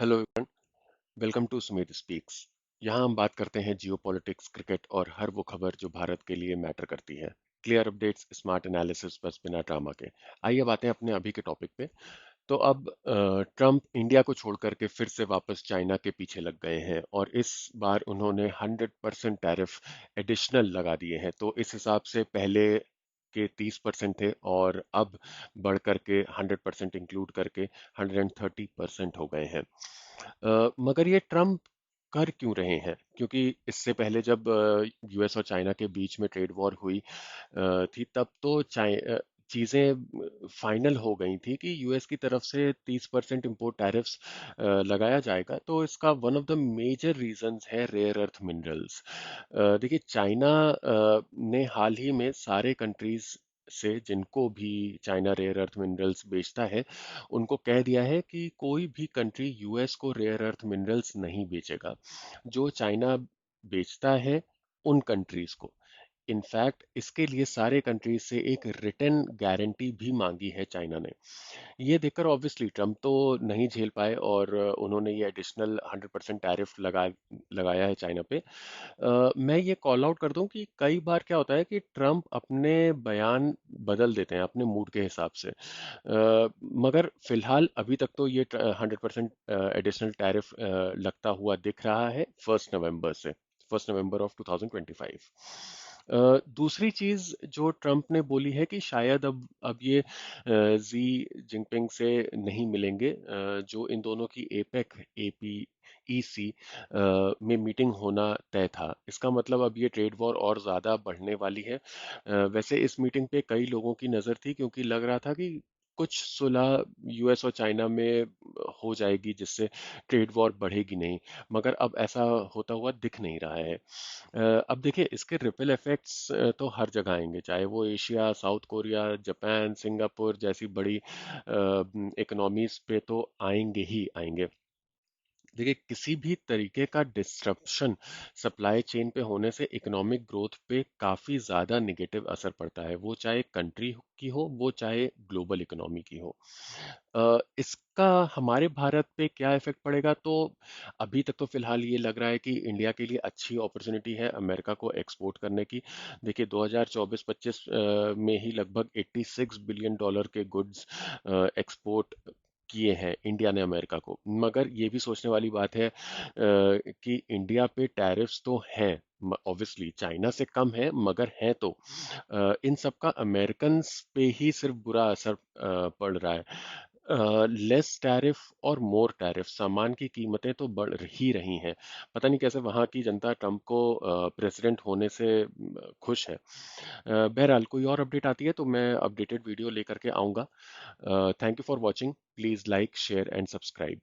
Hello everyone, welcome to Sumit speaks. यहाँ हम बात करते हैं जियो पॉलिटिक्स, क्रिकेट और हर वो खबर जो भारत के लिए मैटर करती है। क्लियर अपडेट्स, स्मार्ट एनालिसिस, बस बिना ड्रामा के। आइए बातें अपने अभी के टॉपिक पे। तो अब ट्रम्प इंडिया को छोड़ करके फिर से वापस चाइना के पीछे लग गए हैं और इस बार उन्होंने 100% टैरिफ एडिशनल लगा दिए हैं। तो इस हिसाब से पहले के 30% थे और अब बढ़ करके 100% इंक्लूड करके 130% हो गए हैं। मगर ये ट्रम्प कर क्यों रहे हैं? क्योंकि इससे पहले जब यूएस और चाइना के बीच में ट्रेड वॉर हुई थी, तब तो चीज़ें फाइनल हो गई थी कि यूएस की तरफ से 30% इम्पोर्ट टैरिफ्स लगाया जाएगा। तो इसका one of the major reasons है रेयर अर्थ मिनरल्स। देखिए, चाइना ने हाल ही में सारे कंट्रीज से जिनको भी चाइना रेयर अर्थ मिनरल्स बेचता है, उनको कह दिया है कि कोई भी कंट्री यूएस को रेयर अर्थ मिनरल्स नहीं बेचेगा। जो चाइना बेचता है उन कंट्रीज को। इनफैक्ट इसके लिए सारे कंट्रीज से एक रिटर्न गारंटी भी मांगी है चाइना ने। ये देखकर ऑब्वियसली ट्रम्प तो नहीं झेल पाए और उन्होंने ये एडिशनल 100% टैरिफ लगाया है चाइना पे। मैं ये कॉल आउट कर दूं कि कई बार क्या होता है कि ट्रम्प अपने बयान बदल देते हैं अपने मूड के हिसाब से। मगर फिलहाल अभी तक तो ये 100% एडिशनल टैरिफ लगता हुआ दिख रहा है 1 नवंबर से, 1 नवंबर ऑफ 2025। दूसरी चीज जो ट्रम्प ने बोली है कि शायद अब ये जी जिनपिंग से नहीं मिलेंगे। जो इन दोनों की एपेक ईसी में मीटिंग होना तय था। इसका मतलब अब ये ट्रेड वॉर और ज़्यादा बढ़ने वाली है। वैसे इस मीटिंग पे कई लोगों की नज़र थी क्योंकि लग रहा था कि कुछ सुलह यूएस और चाइना में हो जाएगी जिससे ट्रेड वॉर बढ़ेगी नहीं। मगर अब ऐसा होता हुआ दिख नहीं रहा है। अब देखिए, इसके रिपल इफेक्ट्स तो हर जगह आएंगे, चाहे वो Asia, south Korea, Japan, Singapore जैसी बड़ी इकोनॉमीज पे तो आएंगे ही आएंगे। देखिए, किसी भी तरीके का डिस्ट्रप्शन सप्लाई चेन पे होने से इकोनॉमिक ग्रोथ पे काफ़ी ज़्यादा निगेटिव असर पड़ता है, वो चाहे कंट्री की हो, वो चाहे ग्लोबल इकोनॉमी की हो। इसका हमारे भारत पे क्या इफेक्ट पड़ेगा? तो अभी तक तो फिलहाल ये लग रहा है कि इंडिया के लिए अच्छी अपॉर्चुनिटी है अमेरिका को एक्सपोर्ट करने की। देखिए, 2024-25 में ही लगभग $86 बिलियन के गुड्स एक्सपोर्ट किए हैं इंडिया ने अमेरिका को। मगर ये भी सोचने वाली बात है कि इंडिया पे टैरिफ्स तो हैं, ऑब्वियसली चाइना से कम है मगर हैं। तो इन सब का अमेरिकन पे ही सिर्फ बुरा असर पड़ रहा है। लेस टैरिफ और मोर टैरिफ, सामान की कीमतें तो बढ़ ही रही हैं। पता नहीं कैसे वहाँ की जनता ट्रम्प को प्रेसिडेंट होने से खुश है। बहरहाल कोई और अपडेट आती है तो मैं अपडेटेड वीडियो लेकर के आऊँगा। Thank you for watching. Please like, share and subscribe.